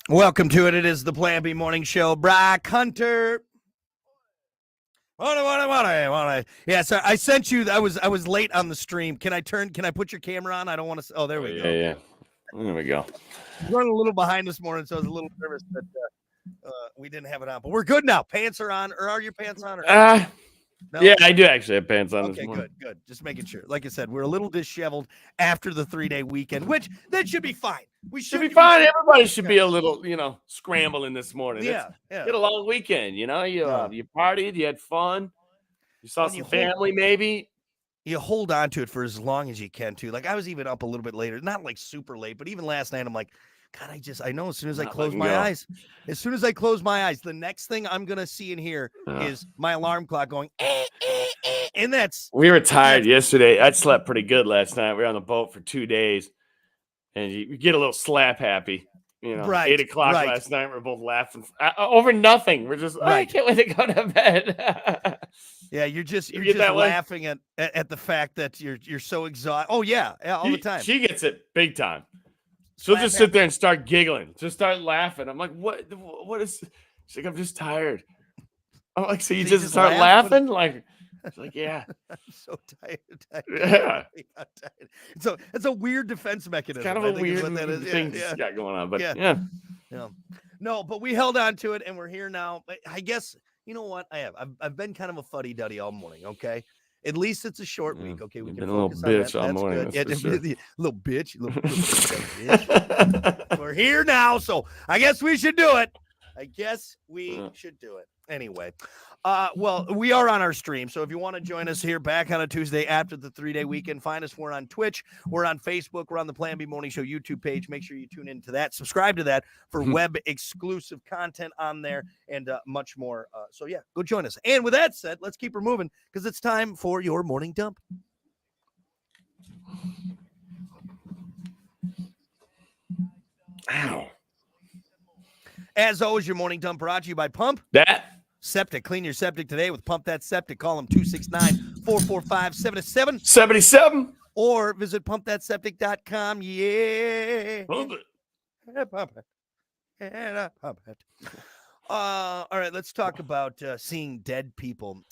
Welcome to it. It is the Plan B Morning Show. Brock Hunter. Yeah, so I sent you. I was late on the stream. Can I put your camera on? I don't want to. Oh, there we go. Yeah. There we go. I'm running a little behind this morning, so I was a little nervous that we didn't have it on. But we're good now. Pants are on, or are your pants on? No? Yeah, I do actually have pants on this morning. Okay, good. Just making sure. Like I said, we're a little disheveled after the 3-day weekend, which that should be fine. We should be fine. Everybody should be a little, scrambling this morning. Yeah. You had a long weekend, you partied, you had fun, you saw some family maybe. You hold on to it for as long as you can, too. Like, I was even up a little bit later, not like super late, but even last night, I'm like, God, I know as soon as I close my eyes, the next thing I'm going to see and hear is my alarm clock going, and that's. We were tired yesterday. I slept pretty good last night. We were on the boat for 2 days, and you get a little slap happy. 8 o'clock last night, we're both laughing over nothing. We're just, I can't wait to go to bed. Yeah, you're just laughing at the fact that you're so exhausted. Oh yeah, all the time. She gets it big time. She'll just sit there and start giggling, just start laughing. I'm like, what is? She's like, I'm just tired. I'm like, so you just start laughing? Like, she's like, yeah. I'm so tired. Yeah. So it's a weird defense mechanism. It's kind of a weird thing she's got going on, but yeah. No, but we held on to it, and we're here now. I guess you know what I have. I've been kind of a fuddy-duddy all morning. Okay. At least it's a short week. Okay, we can focus on that. That's good. Yeah, little bitch. We're here now, so I guess we should do it. Anyway, well, we are on our stream, so if you want to join us here back on a Tuesday after the 3-day weekend, find us. We're on Twitch, we're on Facebook, we're on the Plan B Morning Show YouTube page. Make sure you tune into that. Subscribe to that for web exclusive content on there and much more. So yeah, go join us. And with that said, let's keep her moving because it's time for your morning dump. Ow. As always, your morning dump brought to you by Pump Septic. Clean your septic today with Pump That Septic. Call them 269-445-7777. Or visit pumpthatseptic.com. Yeah. Pump it. Pump it. Pump it. All right, let's talk about seeing dead people.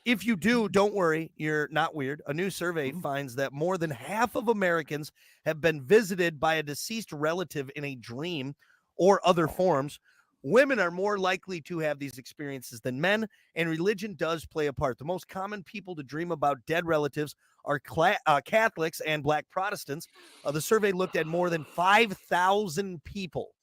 If you do, don't worry. You're not weird. A new survey finds that more than half of Americans have been visited by a deceased relative in a dream or other forms. Women are more likely to have these experiences than men, and religion does play a part. The most common people to dream about dead relatives are Catholics and Black Protestants. The survey looked at more than 5,000 people.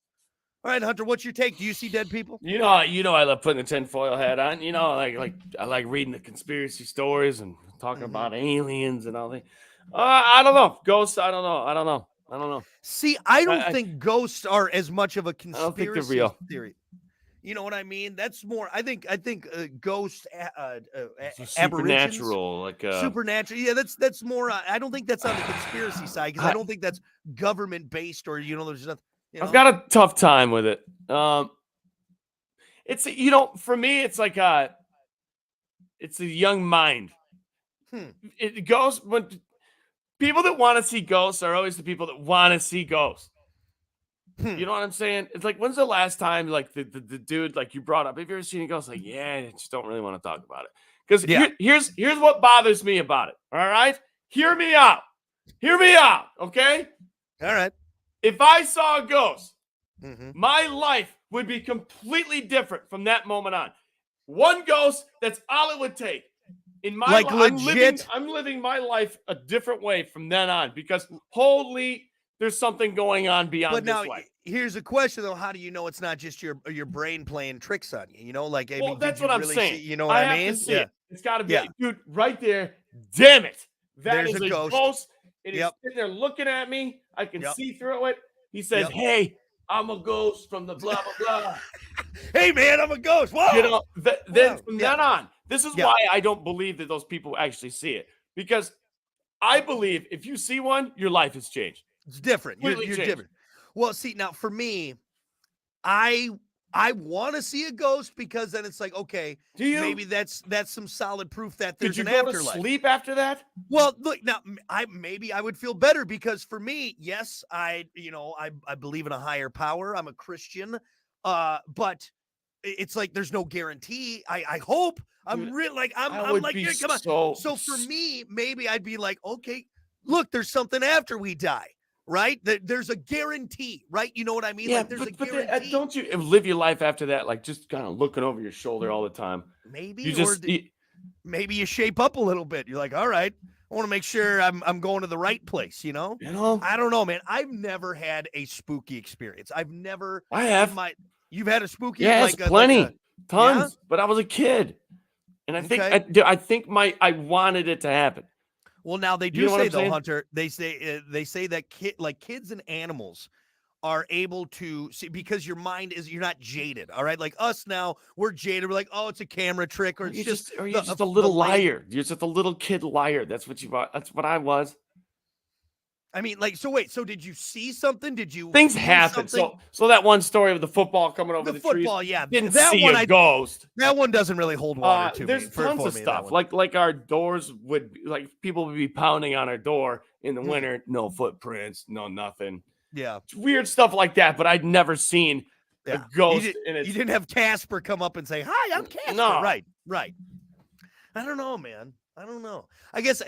All right, Hunter, what's your take? Do you see dead people? I love putting the tinfoil hat on. I like reading the conspiracy stories and talking about aliens and all that. I don't know. Ghosts, I don't know. See, I don't think ghosts are as much of a conspiracy I don't think they're real. theory. You know what I mean? That's more. I think ghosts, supernatural, like supernatural. Yeah, that's more. I don't think that's on the conspiracy side because I don't think that's government based or there's nothing. I've got a tough time with it. It's for me, it's like it's a young mind. It goes when. People that want to see ghosts are always the people that want to see ghosts. You know what I'm saying? It's like, when's the last time, like, the dude, like, you brought up, have you ever seen a ghost? Like, yeah, I just don't really want to talk about it. Because here's what bothers me about it, all right? Hear me out, okay? All right. If I saw a ghost, my life would be completely different from that moment on. One ghost, that's all it would take. In my life, I'm living my life a different way from then on because there's something going on beyond this life. Here's a question though: how do you know it's not just your brain playing tricks on you? That's what I'm saying. You know what I mean? To see it. It's got to be, dude, right there. Damn it! There's a ghost. It is sitting there looking at me. I can see through it. He says, "Hey, I'm a ghost from the blah blah blah." Hey man, I'm a ghost. Whoa! Then from then on. This is why I don't believe that those people actually see it. Because I believe if you see one, your life has changed. It's different. You're different. Well, see, now for me, I I want to see a ghost because then it's like, okay, Do you? maybe that's some solid proof that Could there's you an go to afterlife. sleep after that? Well, look now, maybe I would feel better because for me, yes, I believe in a higher power. I'm a Christian, but it's like there's no guarantee. I hope I'm Dude, real. Like I'm would like, be yeah, come on. so. So for me, maybe I'd be like, okay, look, there's something after we die, right? There's a guarantee, right? You know what I mean? Yeah, Like there's a guarantee. don't you live your life after that like just kind of looking over your shoulder all the time? Maybe, You or just maybe you shape up a little bit. You're like, all right, I want to make sure I'm going to the right place. you know, I don't know, man. I've never had a spooky experience. I've never I in have. you've had a spooky Yes, like plenty, yeah? tons. But I was a kid, and I think Okay. I think I wanted it to happen. Well, now they You do know what say I'm though, saying? Hunter. They say that kids and animals are able to see because your mind is you're not jaded. All right, like us now, we're jaded. We're like, oh, it's a camera trick, or it's just You're just a little the liar. You're just a little kid liar. That's what you are. That's what I was. I mean, like, so wait, so did you see something? Did you Things feel happen. something? So that one story of the football coming over The the trees, football, yeah, didn't that see one a ghost. that one doesn't really hold water to There's me. tons of that stuff. one. Like our doors would like people would be pounding on our door in the Hmm. winter. No footprints, no nothing. Yeah, It's weird stuff like that. But I'd never seen a yeah. ghost in You its. didn't have Casper come up and say, "Hi, I'm Casper." No. Right, right. I don't know, man. I don't know. I guess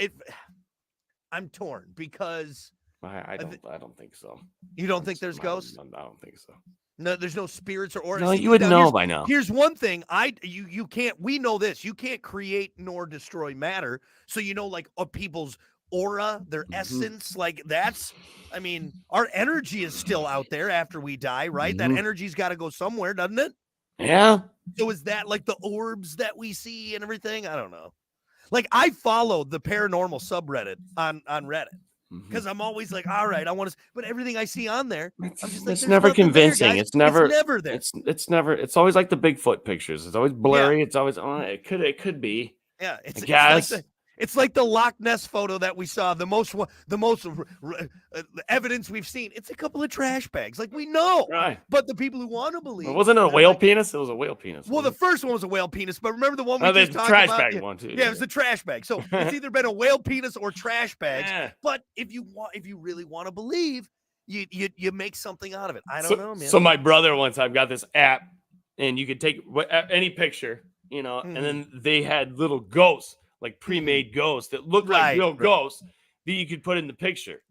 I'm torn because I don't think so. you don't think there's ghosts. I don't think so. No, there's no spirits or No, see, you would now, know by now. Here's one thing. You can't. We know this. You can't create nor destroy matter. So like people's aura, their essence, like that's. I mean, our energy is still out there after we die, right? That energy's got to go somewhere, doesn't it? Yeah. So is that like the orbs that we see and everything? I don't know. Like I follow the paranormal subreddit on Reddit because I'm always like, all right, I want to, but everything I see on there, I'm just like, It's there's never nothing there, convincing. guys. It's never there. It's never. It's always like the Bigfoot pictures. It's always blurry. It's always it could be. Yeah, it's like the Loch Ness photo that we saw. The most evidence we've seen. It's a couple of trash bags, like we know. Right. But the people who want to believe, Wasn't it a whale penis? It was a whale penis. Well, the first one was a whale penis, but remember the one we just talked trash about? bag one too. Yeah, it was the trash bag. So it's either been a whale penis or trash bags. Yeah. But if you really want to believe, you make something out of it. I don't know, man. So my brother one time got this app, and you could take any picture, and then they had little ghosts, like pre-made ghosts that looked like real ghosts that you could put in the picture.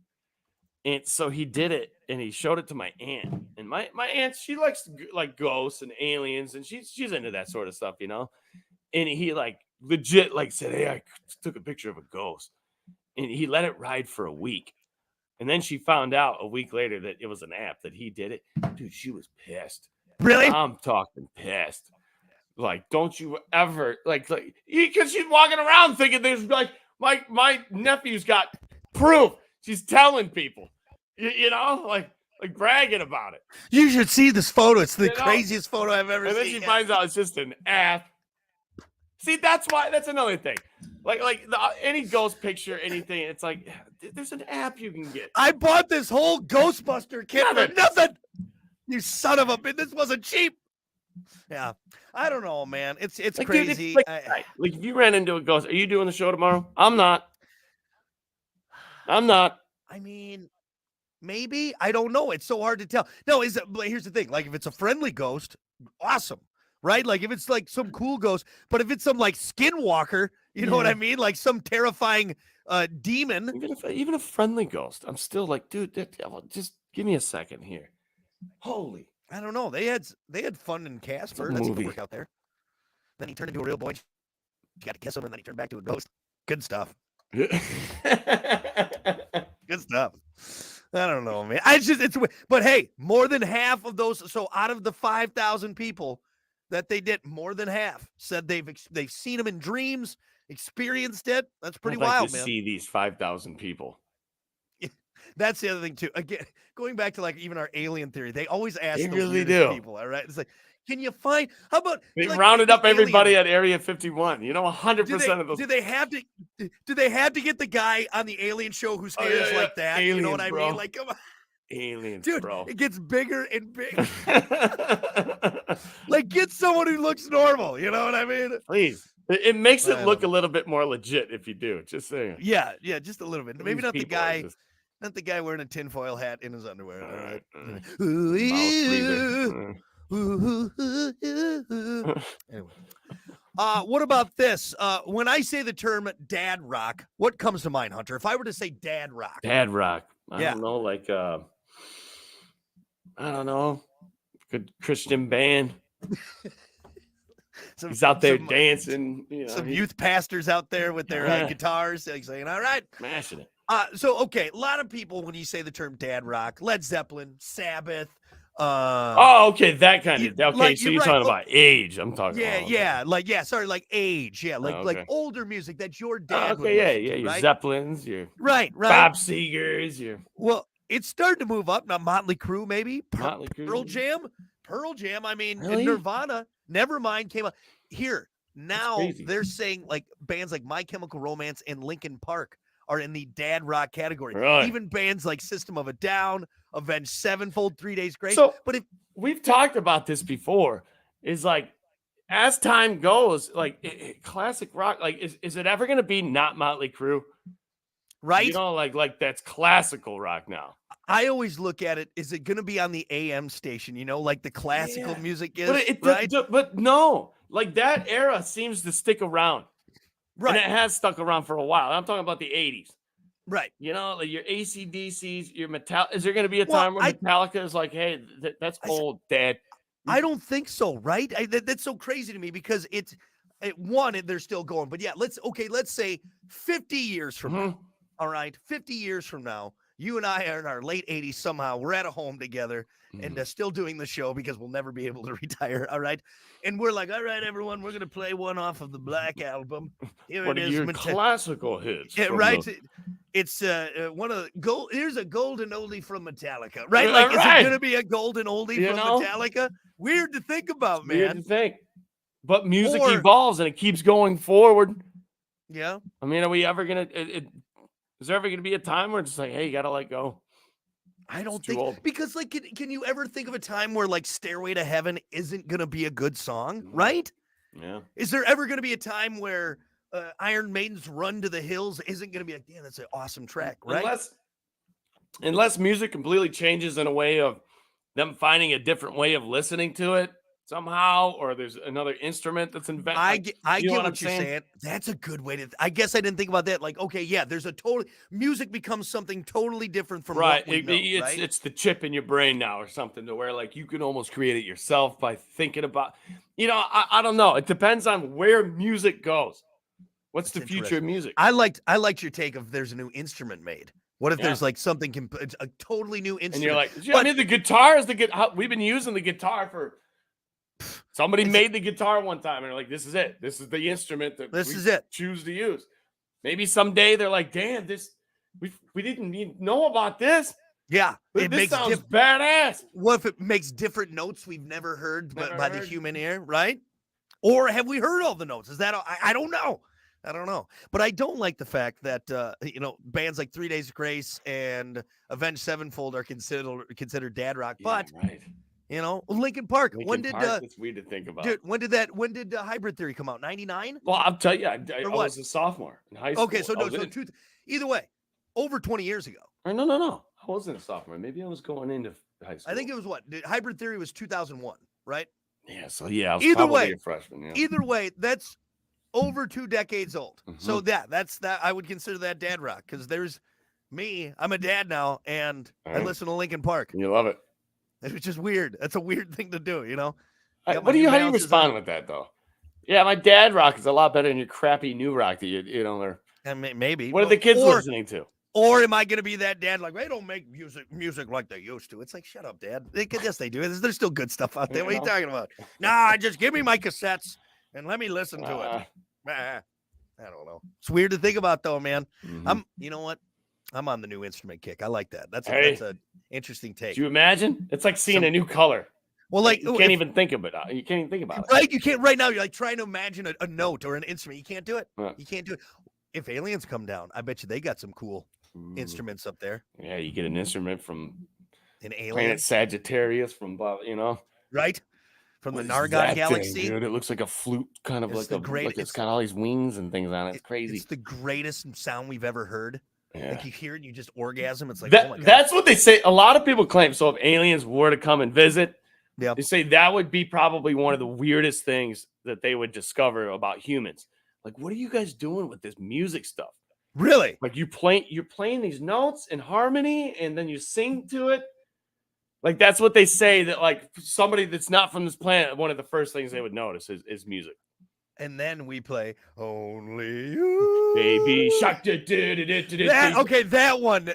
And so he did it, and he showed it to my aunt. And my aunt, she likes like ghosts and aliens, and she's into that sort of stuff, And he like legit like said, "Hey, I took a picture of a ghost," and he let it ride for a week. And then she found out a week later that it was an app that he did it. Dude, she was pissed. Really? I'm talking pissed. Like, don't you ever because she's walking around thinking there's like my nephew's got proof. She's telling people, like bragging about it. You should see this photo. It's the craziest photo I've ever seen. And then she finds out it's just an app. See, that's another thing. Like any ghost picture, anything, it's like there's an app you can get. I bought this whole Ghostbuster kit for nothing. You son of a bitch! This wasn't cheap. Yeah, I don't know, man. It's like, crazy. Dude, like if you ran into a ghost, are you doing the show tomorrow? I'm not. I mean, maybe. I don't know. It's so hard to tell. No, here's the thing. Like if it's a friendly ghost, awesome. Right? Like if it's like some cool ghost, but if it's some like skinwalker, you know what I mean? Like some terrifying demon. Even a friendly ghost, I'm still like, dude, just give me a second here. Holy. I don't know. They had fun in Casper. That's a good work out there. Then he turned into a real boy. She got to kiss him, and then he turned back to a ghost. Good stuff. Good stuff. I don't know, man. But hey, more than half of those. So out of the 5,000 people that they did, more than half said they've seen them in dreams, experienced it. That's pretty wild, man. See these 5,000 people. That's the other thing too. Again, going back to like even our alien theory, they always ask they the really weirdest do. People. All right, it's like, can you find? How about they like, rounded up everybody at Area 51? 100% of those. Do they have to get the guy on the alien show whose hair is like that? Aliens, you know what I bro. mean? Like, come on. aliens, Dude, bro. it gets bigger and bigger. Like, get someone who looks normal. You know what I mean? Please. It makes I it don't look a know. little bit more legit if you do. Just saying. Yeah, just a little bit. Maybe These not the people are guy. just Not the guy wearing a tinfoil hat in his underwear. all All right. right. Mouth Ooh, breather. anyway, what about this? When I say the term dad rock, what comes to mind, Hunter? If I were to say dad rock, Dad rock. I Yeah. don't know, like I don't know. Good Christian band. He's out there dancing. You know, some he's youth pastors out there with their Yeah. guitars, like saying, "All right." smashing it. So okay, a lot of people when you say the term dad rock, Led Zeppelin, Sabbath. Oh, okay, that kind you- of. Okay, like, so you're you're right. talking Oh, about age. I'm talking. Yeah, Oh, okay. sorry, like age, like Okay. older music that your Oh, dad would okay, yeah, listen yeah. to, Your right? Zeppelins, your Right. Bob Segers, your Well, it's starting to move up now. Motley Crue, maybe Motley Pearl Crue. Jam, I mean, Really? Nirvana, Nevermind came out here. Now crazy. they're saying like bands like My Chemical Romance and Linkin Park are in the dad rock category. Really? Even bands like System of a Down, Avenged Sevenfold, 3 Days Grace. So, but if we've talked about this before. Is like as time goes, like classic rock, like is it ever going to be not Motley Crue? right, You know, like that's classical rock now. I always look at it, is it going to be on the AM station? You know, like the classical Yeah. music is, But right? but no, like that era seems to stick around. Right, And it has stuck around for a while. I'm talking about the 80s. right. You know, like your AC/DCs, your Metal. Is there going to be a Well, time where Metallica is like, hey, that's I s- old, Dad? I don't think so, right? That's so crazy to me because they're still going. But yeah, let's say 50 years from Mhm. now. All right, 50 years from now, you and I are in our late 80s somehow. We're at a home together and Mhm. still doing the show because we'll never be able to retire. All right. And we're like, all right, everyone, we're going to play one off of the Black Album. Here What it are is. your classical hits? Yeah, from right. the- It's one of the gold. Here's a golden oldie from Metallica, right? Yeah, Like, is it right. going to be a golden oldie You from know? Metallica? Weird to think about, Weird to man. think. But music Or- evolves and it keeps going forward. Yeah. I mean, are we ever going to. Is there ever going to be a time where it's like, hey, you got to let go? I don't too think old. because like can you ever think of a time where like Stairway to Heaven isn't gonna be a good song, No. right? Yeah. Is there ever gonna be a time where Iron Maiden's Run to the Hills isn't gonna be like, damn, that's an awesome track, right? Unless music completely changes in a way of them finding a different way of listening to it somehow, or there's another instrument that's invented. I get you know what I'm you're saying. That's a good way to. I guess I didn't think about that. Like, okay, yeah, there's a totally music becomes something totally different from Right. what we know, right? It's the chip in your brain now or something to where like you can almost create it yourself by thinking about, I don't know. It depends on where music goes. What's That's the future of music? I liked your take of there's a new instrument made. What if Yeah. there's like something a totally new instrument? And you're like, but- I mean, the guitar is we've been using the guitar for. Somebody It's- made the guitar one time and they're like, this is it. This is the instrument that This we is it. choose to use. Maybe someday they're like, damn, we didn't even know about this. Yeah, it This makes sounds badass. What if it makes different notes we've never heard Never by the heard. human ear, right? Or have we heard all the notes? Is that I don't know. I don't know. But I don't like the fact that bands like 3 Days Grace and Avenged Sevenfold are considered dad rock. But right. Linkin Park. when Linkin did Park, it's weird to think about. dude, when did Hybrid Theory come out? 99? Well, I'll tell you, I Or what? was a sophomore in high school. Okay, so I was in- either way, over 20 years ago. or no. I wasn't a sophomore. Maybe I was going into high school. I think it was Hybrid Theory was 2001, right? Yeah, so yeah, I was Either probably way- a freshman. Yeah. Either way, that's over 2 decades old. So that's that. I would consider that dad rock because there's me. I'm a dad now, and I Alright. listen to Linkin Park. You love it. It's just weird. That's a weird thing to do, Got my How do you New Balances respond on. with that though? Yeah, my dad rock is a lot better than your crappy new rock that you know. They're And maybe. what are the kids or, listening to? Or am I going to be that dad like they don't make music like they used to? It's like shut up, Dad. Yes, they do. There's still good stuff out there. What are you talking about? Nah, just give me my cassettes and let me listen to it. I don't know. It's weird to think about though, man. Mhm. You know what? I'm on the new instrument kick. I like that. That's Hey. that's an interesting take. Do you imagine? It's like seeing Some- a new color. Well, like you can't even think of it. You can't even think about it. right. You can't right now. You're like trying to imagine a note or an instrument. You can't do it. Yeah. You can't do it. If aliens come down, I bet you they got some cool Mm. instruments up there. Yeah, you get an instrument from An alien, Planet Sagittarius from right? From what the is Nargon that galaxy. thing, dude? It looks like a flute, kind of It's the great. it's got all these wings and things on it. It's crazy. It's the greatest sound we've ever heard. Yeah. Like you hear it, and you just orgasm. It's like, That, oh my god. that's what they say. A lot of people claim. So if aliens were to come and visit, Yeah. they say that would be probably one of the weirdest things that they would discover about humans. Like, what are you guys doing with this music stuff? Really? Like you're playing these notes in harmony, and then you sing to it. Like that's what they say, that like somebody that's not from this planet, one of the first things they would notice is music. And then we play Only You. Baby shark. That one.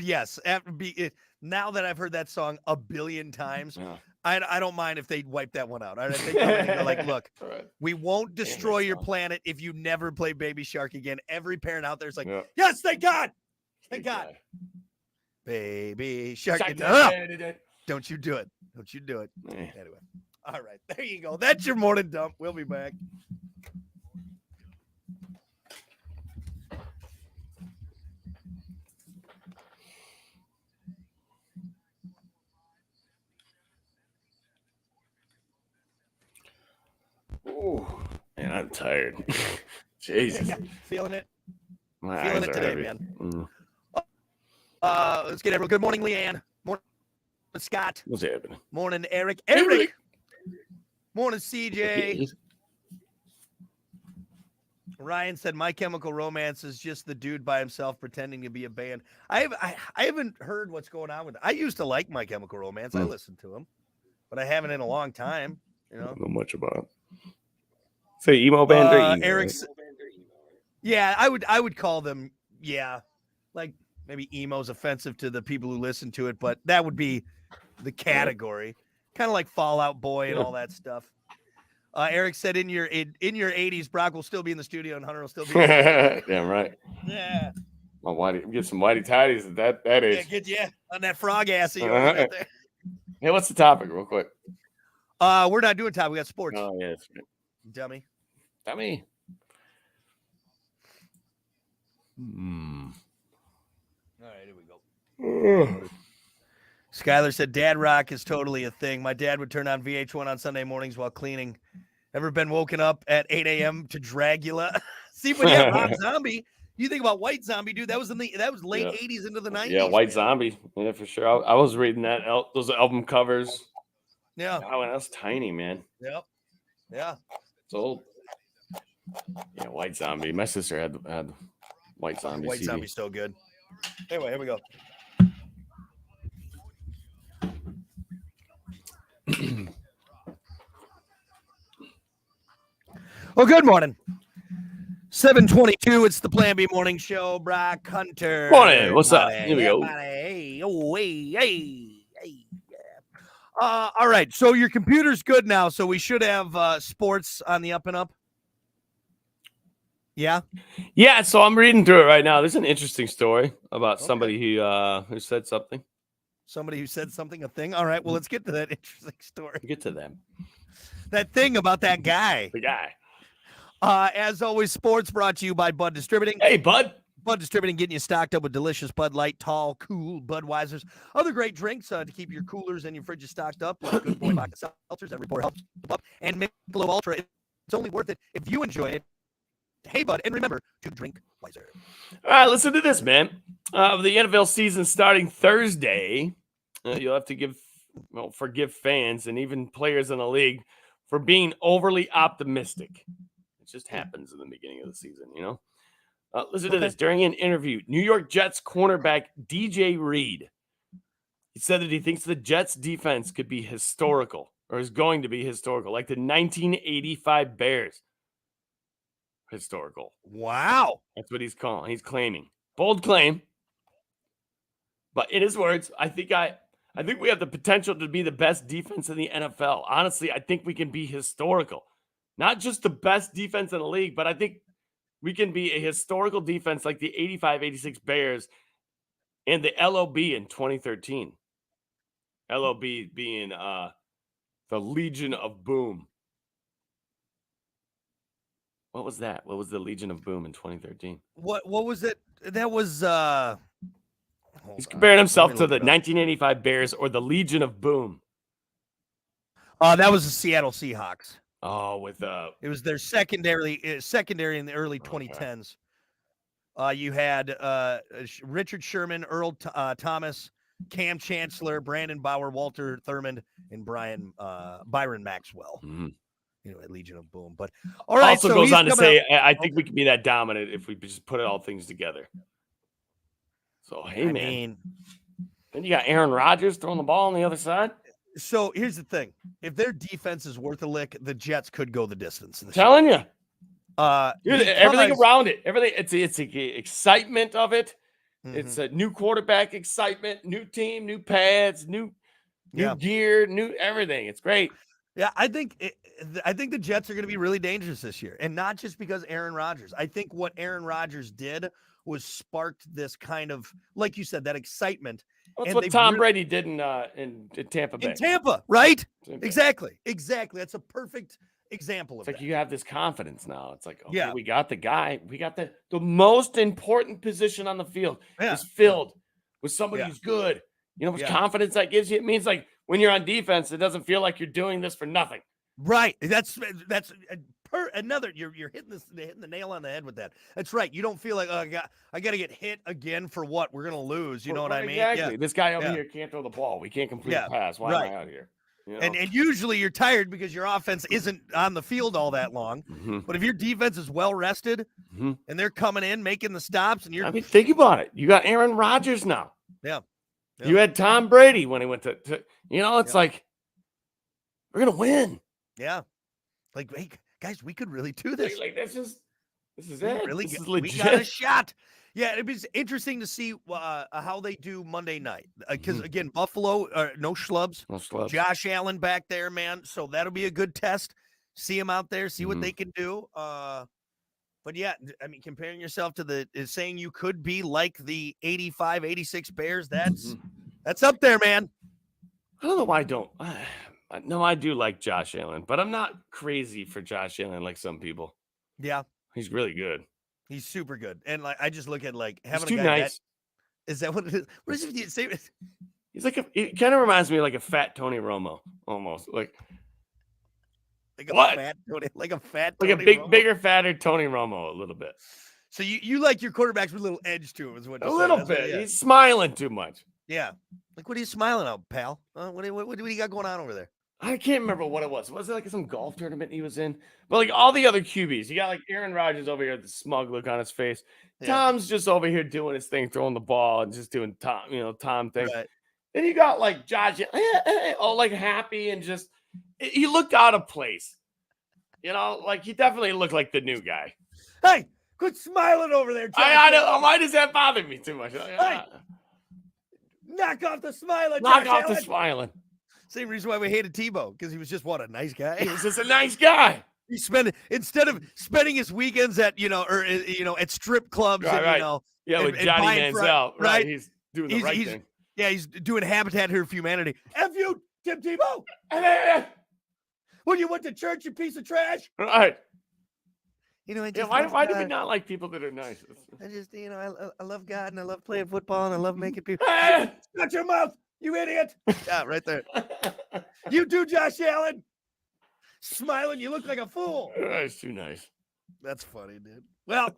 Yes. Now that I've heard that song a billion times, Yeah. I don't mind if they wipe that one out. I think they're like, look, Right. we won't destroy your song. planet if you never play Baby Shark again. Every parent out there is like, Yeah. yes, thank God. Thank God. Baby Shark. Don't you do it. Don't you do it. Yeah. Anyway. All right. There you go. That's your morning dump. We'll be back. Ooh, man, I'm tired. Jesus. Feeling it? My Feeling eyes it are today, heavy. man. Let's get everyone. Good morning, Leanne. Morning, Scott. What's happening? Morning, Eric. Eric. Morning, CJ. Ryan said, "My Chemical Romance is just the dude by himself pretending to be a band." I haven't heard what's going on with it. I used to like My Chemical Romance. I listened to them, but I haven't in a long time. You know, I don't know much about it. Say emo band or emo? Eric's. Yeah, I would call them. Yeah, like maybe emo's offensive to the people who listen to it, but that would be the category. Kind of like Fall Out Boy and all that stuff. Eric said, "In your 80s, Brock will still be in the studio and Hunter will still be." Damn right. Yeah. My whitey, get some whitey tidies at that age. Yeah, get on that frog ass of yours right there. Hey, what's the topic, real quick? We're not doing time. We got sports. Oh yeah, that's right. Dummy. Dummy. All right, here we go. Skylar said, "Dad rock is totally a thing. My dad would turn on VH1 on Sunday mornings while cleaning. Ever been woken up at 8 a.m. to Dragula?" See, but yeah, Rob Zombie. You think about White Zombie, dude? That was late 80s into the 90s. Yeah, White Zombie. Yeah, for sure. I was reading that those album covers. Yeah. Oh, and that's tiny, man. Yep. Yeah. It's old. Yeah, White Zombie. My sister had White Zombie. White CD. Zombie's so good. Anyway, here we go. Well, good morning. 7:22. It's the Plan B Morning Show. Brock Hunter. Morning. What's up? Here we go. Hey, oh, hey. All right. So your computer's good now. So we should have sports on the up and up. Yeah. Yeah. So I'm reading through it right now. There's an interesting story about somebody who said something. Somebody who said something, a thing. All right. Well, let's get to that interesting story. Get to them. That thing about that guy. The guy. As always, sports brought to you by Bud Distributing. Hey, Bud. Bud Distributing, getting you stocked up with delicious Bud Light, tall, cool Budweisers, other great drinks to keep your coolers and your fridges stocked up. Like Good Boy Vodka Seltzers, every pour helps up. And Michelob Ultra, it's only worth it if you enjoy it. Hey, Bud, and remember to drink wiser. All right, listen to this, man. The NFL season starting Thursday. You'll have to forgive fans and even players in the league for being overly optimistic. It just happens in the beginning of the season, you know? Listen to this. During an interview, New York Jets cornerback DJ Reed, he said that he thinks the Jets defense could be historical, or is going to be historical, like the 1985 Bears. Historical. Wow. That's what he's calling. He's claiming. Bold claim. But in his words, I think we have the potential to be the best defense in the NFL. Honestly, I think we can be historical. Not just the best defense in the league, but I think we can be a historical defense like the 85-86 Bears and the LOB in 2013. LOB being the Legion of Boom. What was that? What was the Legion of Boom in 2013? What was it? That was Hold He's on. comparing himself Let me to look the it up. 1985 Bears or the Legion of Boom. That was the Seattle Seahawks. Oh, with It was their secondary in the early 2010s. You had Richard Sherman, Earl Thomas, Cam Chancellor, Brandon Bauer, Walter Thurmond, and Byron Maxwell. mm-hmm. At Legion of Boom. But all right, Also so goes he's on to coming say, out- I think we can be that dominant if we just put all things together. So hey, I man. mean, Then you got Aaron Rodgers throwing the ball on the other side. so here's the thing: if their defense is worth a lick, the Jets could go the distance. This Telling you. year. Everything around it, it's the excitement of it. Mhm. It's a new quarterback excitement, new team, new pads, new gear, new everything. It's great. Yeah, I think the Jets are going to be really dangerous this year, and not just because Aaron Rodgers. I think what Aaron Rodgers did was sparked this kind of, like you said, that excitement. That's and what they've Tom really- Brady did in Tampa Bay. in Tampa, right? Tampa Bay. Exactly. That's a perfect example of It's like that. you have this confidence now. It's like, okay, Yeah. we got the guy. We got the most important position on the field Yeah. is filled with somebody Yeah. who's good. You know what Yeah. confidence that gives you? It means like when you're on defense, it doesn't feel like you're doing this for nothing. Right. That's another. You're hitting the nail on the head with that. That's right. You don't feel like, oh, I got to get hit again for what? We're gonna lose. You know what I mean? Exactly. Yeah. This guy over Yeah. here can't throw the ball. We can't complete Yeah. a pass. Why Right. am I out here? You know? And usually you're tired because your offense isn't on the field all that long. Mhm. But if your defense is well rested Mhm. and they're coming in making the stops, and you're I mean, think about it. You got Aaron Rodgers now. Yeah. You had Tom Brady when he went to it's like we're gonna win. yeah, like, hey guys, we could really do this. Like this is We it. really This is we legit. got a shot. Yeah, it'd be interesting to see how they do Monday night because again, Buffalo, no schlubs. No schlubs. Josh Allen back there, man. So that'll be a good test. See him out there, see what they can do. But yeah, I mean, comparing yourself to saying you could be like the 85, 86 Bears, that's up there, man. I don't know why I don't. No, I do like Josh Allen, but I'm not crazy for Josh Allen like some people. Yeah, He's really good. he's super good. And like I just look at like He's having too a guy nice. is that what it is? What is it? Say He's like it kind of reminds me of like a fat Tony Romo almost. Like a What? fat Tony, like a fat a Tony big, Romo? bigger, fatter Tony Romo a little bit. So you like your quarterbacks with a little edge to him, is what A you're saying. little That's what- bit. yeah. He's smiling too much. Yeah. Like, what are you smiling at, pal? What do you got going on over there? I can't remember what it was. Was it like some golf tournament he was in? But like all the other QBs, you got like Aaron Rodgers over here with the smug look on his face. Yeah. Tom's just over here doing his thing, throwing the ball and just doing Tom thing. Right. Then you got like Josh, all like happy and just he looked out of place. You know, like he definitely looked like the new guy. Hey, quit smiling over there, Josh. I know. Why does that bother me too much? Hey, knock off the smiling. Knock Josh off the Allen. smiling. Same reason why we hated Tebow, because he was just a nice guy. He's just a nice guy. He instead of spending his weekends at at strip clubs Right, and right. Yeah, and- with and Johnny buying Manziel. Right. right? He's doing the He's- right he's- thing. Yeah, he's doing Habitat here for Humanity. F you, Tim Tebow. When you went to church, you piece of trash. Right. I Yeah, just why love do we God. not like people that are nice? I just I love God and I love playing football and I love making people. Ah! Shut your mouth, you idiot! Yeah, right there. You too, Josh Allen. Smiling, you look like a fool. It's too nice. That's funny, dude. Well,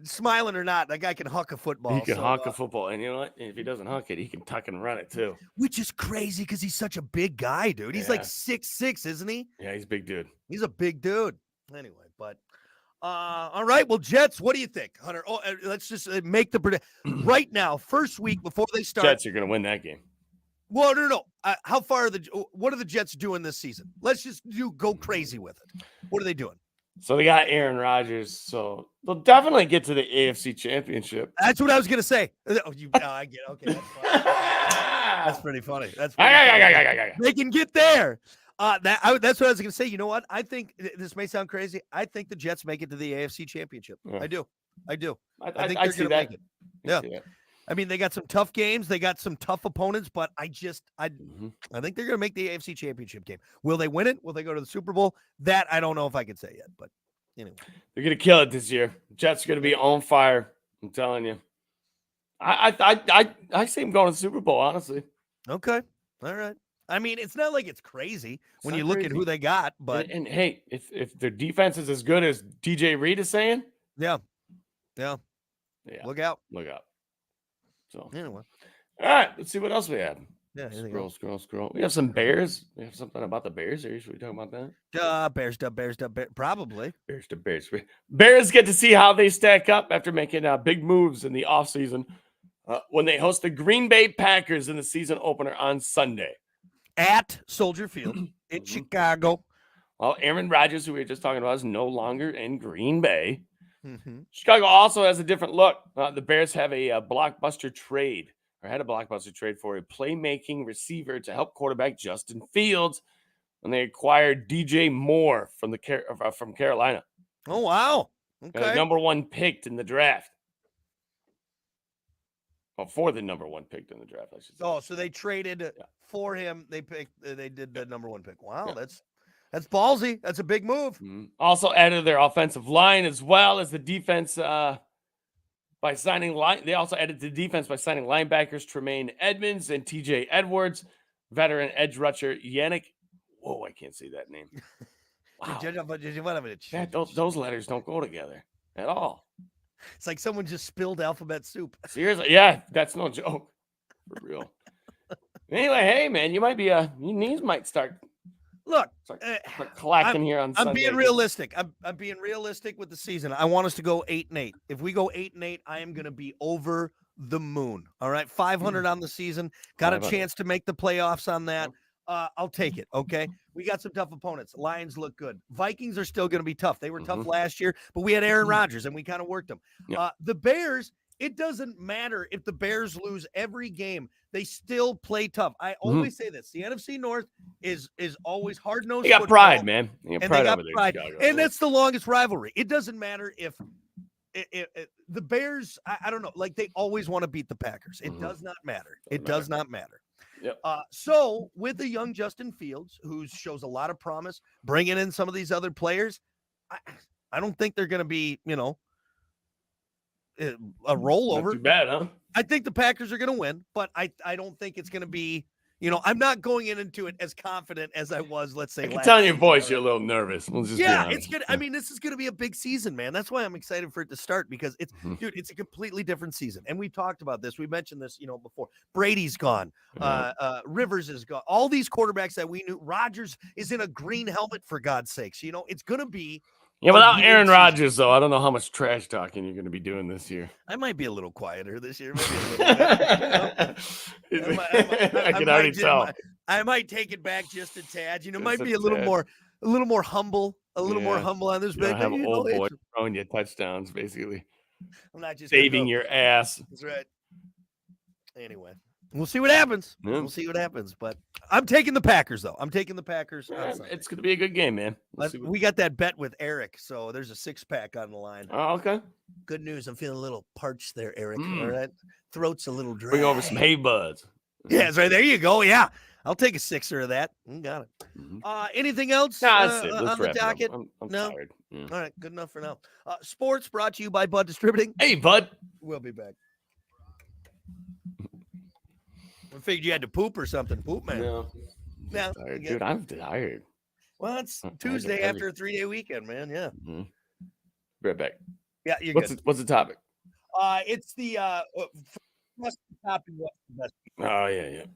smiling or not, that guy can huck a football. He can so, honk a football, and you know what? If he doesn't honk it, he can tuck and run it too. which is crazy because he's such a big guy, dude. He's like Yeah. 6'6", isn't he? Yeah, he's a big dude. He's a big dude. Anyway, but all right. Well, Jets, what do you think, Hunter? Oh, let's just make the prediction right now. First week before they start. Jets are going to win that game. Well, no. How far are what are the Jets doing this season? Let's just go crazy with it. What are they doing? So they got Aaron Rodgers, so they'll definitely get to the AFC Championship. That's what I was gonna say. Oh, I get it. Okay, that's funny. That's pretty funny. That's pretty funny. They can get there. That's what I was gonna say. You know what? I think this may sound crazy. I think the Jets make it to the AFC Championship. Yeah. I do. I think I they're see gonna that. make it. Yeah. I mean, they got some tough games. They got some tough opponents, but I think they're going to make the AFC Championship game. Will they win it? Will they go to the Super Bowl? That I don't know if I can say yet, but anyway. They're going to kill it this year. Jets are going to be on fire. I'm telling you. I see him going to the Super Bowl, honestly. Okay. All right. I mean, it's not like it's crazy when not you look at crazy. who they got, but And hey, if their defense is as good as DJ Reed is saying, yeah. yeah, Look out. look out. So Anyway. all right, let's see what else we have. Yeah. anything else? Scroll. We have some Bears. We have something about the Bears here. Should we talk about that? Bears, probably. Bears. Bears get to see how they stack up after making big moves in the offseason when they host the Green Bay Packers in the season opener on Sunday At Soldier Field in Chicago. Well, Aaron Rodgers, who we were just talking about, is no longer in Green Bay. Mm-hmm. Chicago also has a different look. The Bears have a blockbuster trade, or had a blockbuster trade for a playmaking receiver to help quarterback Justin Fields when they acquired DJ Moore from from Carolina. Oh, wow. Okay. Number 1 picked in the draft. Well, for the number 1 picked in the draft, I should say. Oh, so they traded for him. They did the number 1 pick. Wow, that's ballsy. That's a big move. Mm-hmm. Also added their offensive line as well as the defense by signing They also added to the defense by signing linebackers Tremaine Edmonds and TJ Edwards, veteran edge rusher Yannick. Whoa, I can't say that name. Wow. Those letters don't go together at all. It's like someone just spilled alphabet soup. Seriously, yeah, that's no joke. For real. Anyway, hey man, you might be your knees might start. Look, start clacking here on Sunday. I'm being realistic. I'm being realistic with the season. I want us to go 8-8. If we go 8-8, I am going to be over the moon. All right, 500 on the season. Got a chance to make the playoffs on that. I'll take it. Okay. We got some tough opponents. Lions look good. Vikings are still going to be tough. They were tough last year, but we had Aaron Rodgers and we kind of worked them. The Bears, it doesn't matter if the Bears lose every game. They still play tough. I always say this. The NFC North is always hard-nosed. They got pride, man. They got pride. And that's the longest rivalry. It doesn't matter if the Bears, I don't know, like they always want to beat the Packers. It does not matter. It does not matter. Yep. So with the young Justin Fields, who shows a lot of promise, bringing in some of these other players, I don't think they're going to be, a rollover. Not too bad, huh? I think the Packers are going to win, but I don't think it's going to be, I'm not going into it as confident as I was, let's say. I can tell in your voice you're a little nervous. It's good. I mean, this is going to be a big season, man. That's why I'm excited for it to start because dude, it's a completely different season. And we talked about this. We mentioned this, before. Brady's gone. Rivers is gone. All these quarterbacks that we knew. Rodgers is in a green helmet, for God's sakes. It's going to be. Yeah, without Aaron Rodgers, though, I don't know how much trash talking you're going to be doing this year. I might be a little quieter this year. I can already tell. I might take it back just a tad. Might be a little more humble, more humble on this. Have old boy throwing you touchdowns, basically. I'm not just saving your ass. That's right. Anyway, we'll see what happens. Yeah. We'll see what happens. But I'm taking the Packers, though. I'm taking the Packers. It's going to be a good game, man. We got that bet with Eric, so there's a 6-pack on the line. Oh, okay. Good news. I'm feeling a little parched there, Eric. All right. Throat's a little dry. Bring over some hay buds. Yeah, that's right. There you go. Yeah. I'll take a 6er of that. Got it. Anything else on the docket? I'm no? tired. Yeah. All right. Good enough for now. Sports brought to you by Bud Distributing. Hey, Bud. We'll be back. I figured you had to poop or something. Poop, man. No. Dude, I'm tired. Well, it's Tuesday after a 3-day weekend, man. Yeah. Right back. Yeah, you're good. What's the topic? It's the what's the topic? What's the best? Oh, yeah.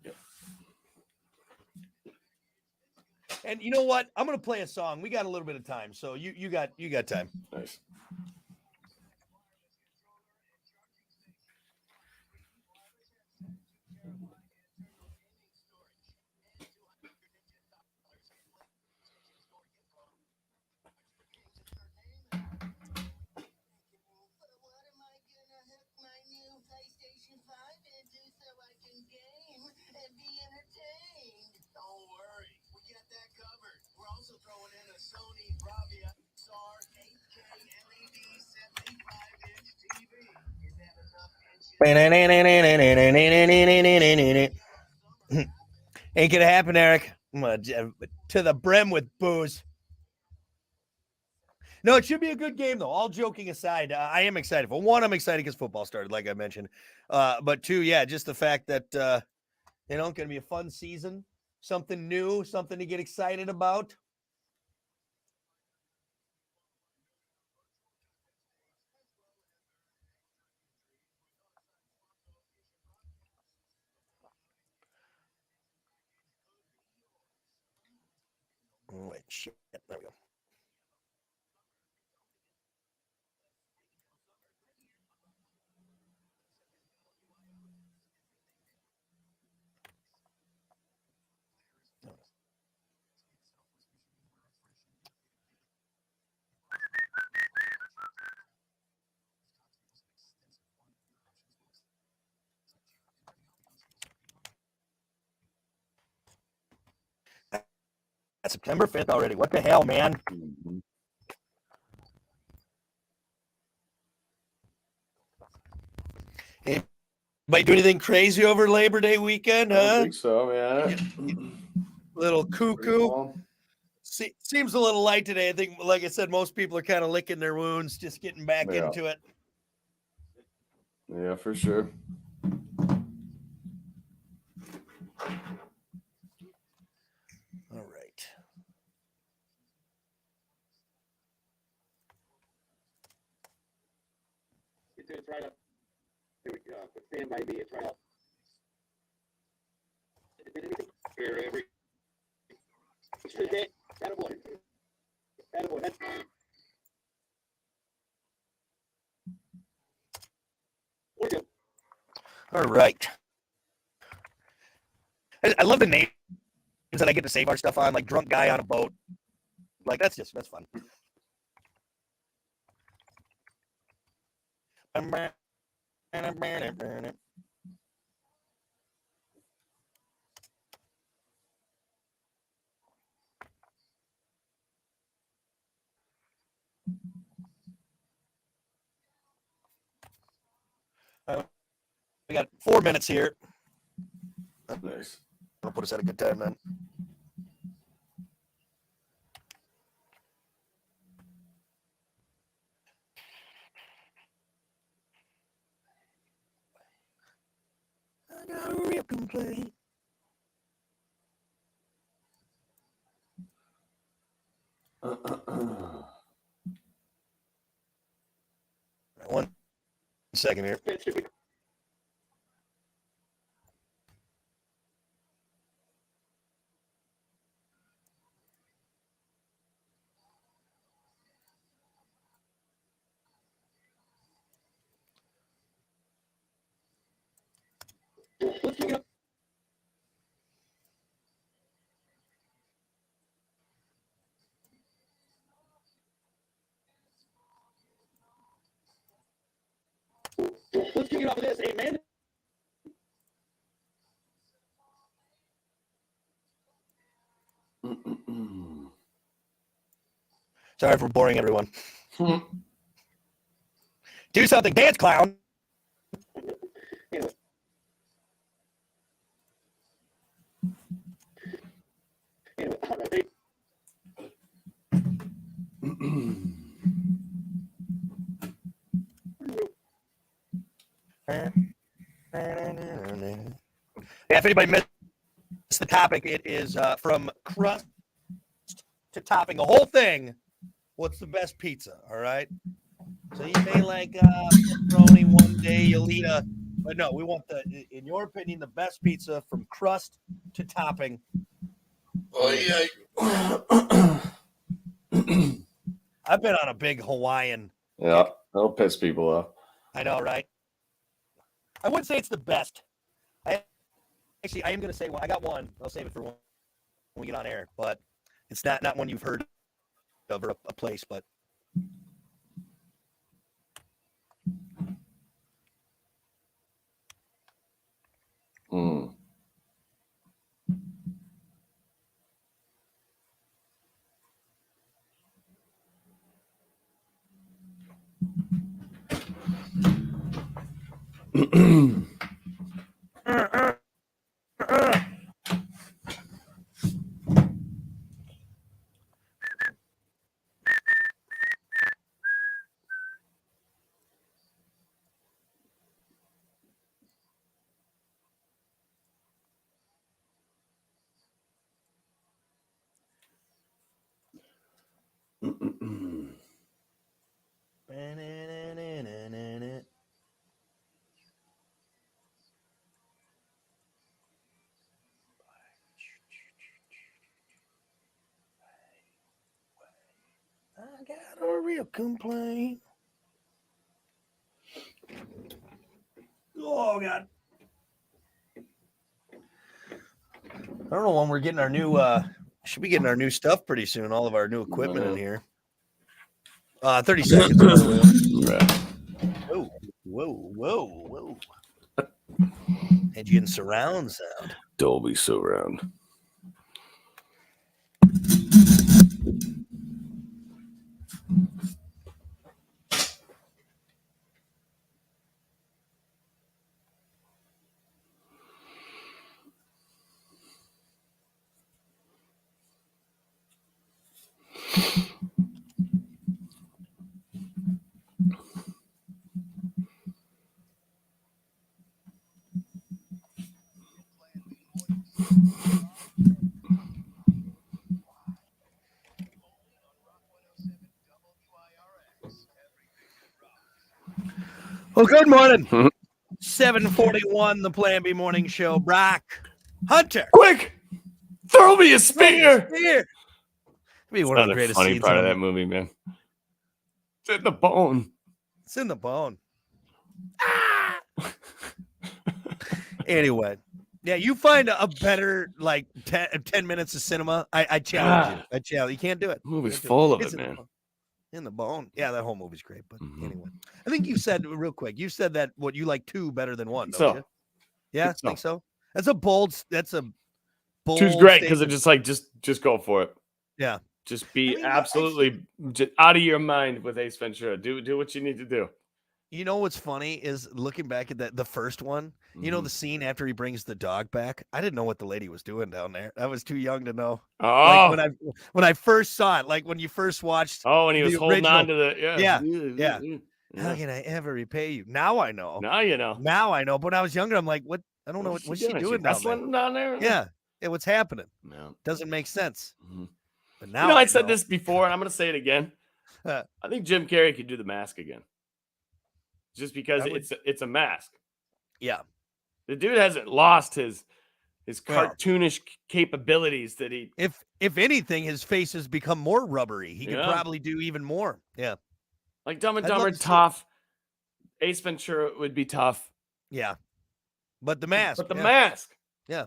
And you know what? I'm gonna play a song. We got a little bit of time, so you got time. Nice. Ain't gonna happen, Eric. To the brim with booze. No, it should be a good game, though. All joking aside, I am excited. For one, I'm excited because football started, like I mentioned. But two, yeah, just the fact that, going to be a fun season, something new, something to get excited about. Oh, wait, shit. There we go. That's September 5th already. What the hell, man? Mhm. Might do anything crazy over Labor Day weekend, I don't huh? think so, yeah. Little Pretty cuckoo. calm. Seems a little light today. I think, like I said, most people are kind of licking their wounds, just getting back Yeah. into it. Yeah, for sure. All right. It's right up. Here we go. Stand by me. It's right up. Here, every. Attaboy. Attaboy. That's. All right. I love the names that I get to save our stuff on, like drunk guy on a boat. Like that's fun. We got 4 minutes here. Nice. I'll put us at a good time then. I got a real complaint. One second here. Let's kick it off with this, amen. Sorry for boring everyone. Do something, dance clown. Yeah, if anybody missed the topic, it is from crust to topping, the whole thing. What's the best pizza? All right. So you may like pepperoni one day, you'll eat but no, we want in your opinion, the best pizza from crust to topping. Oh yeah. I've been on a big Hawaiian. Yeah, that'll piss people off. I know, right? I wouldn't say it's the best. I am going to say, well, I got one. I'll save it for when we get on air, but it's not one you've heard of or a place, but. Mm. I got a real complaint. Oh God. I don't know when we're getting our new should be getting our new stuff pretty soon, all of our new equipment in here. 30 seconds, by the way. Whoa. And you getting surround sound. Dolby surround. Well, good morning. 7:41, the Plan B Morning Show. Brock Hunter. Quick! Throw me a spear! Here. Be one of the greatest funny scenes part of in that movie, man. It's in the bone. It's in the bone. Ah! Anyway, yeah, you find a better like 10 minutes of cinema. I challenge you. I challenge you. Can't do it. Movie's Can't do full of It's it, in the man. bone. In the bone. Yeah, that whole movie's great. But Mhm. anyway, I think you said real quick. You said that what you like two better than one, don't So, you? Yeah, think so. think so. That's a bold. Two's great because statement. it's just like just go for it. Yeah. Just be I mean, absolutely just out of your mind with Ace Ventura. Do what you need to do. You know what's funny is looking back at the first one. You know Mhm. the scene after he brings the dog back. I didn't know what the lady was doing down there. I was too young to know. Oh, Like when I first saw it, like when you first watched. when he was the holding on to the Yeah. How yeah. can I ever repay you? Now I know. Now you know. Now I know. But when I was younger, I'm like, what? I don't know What's what's she doing down there. wrestling down there? Yeah. What's happening? Yeah. Doesn't make sense. Mhm. But now I said this before, and I'm going to say it again. Huh. I think Jim Carrey could do the mask again, just because I would- it's a mask. Yeah. The dude hasn't lost his Well. cartoonish capabilities that he. If anything, his face has become more rubbery. He could Yeah. probably do even more. Yeah. Like Dumb and I'd love Dumber, to see it. tough. Ace Ventura would be tough. Yeah. But the mask. But the yeah. mask. Yeah.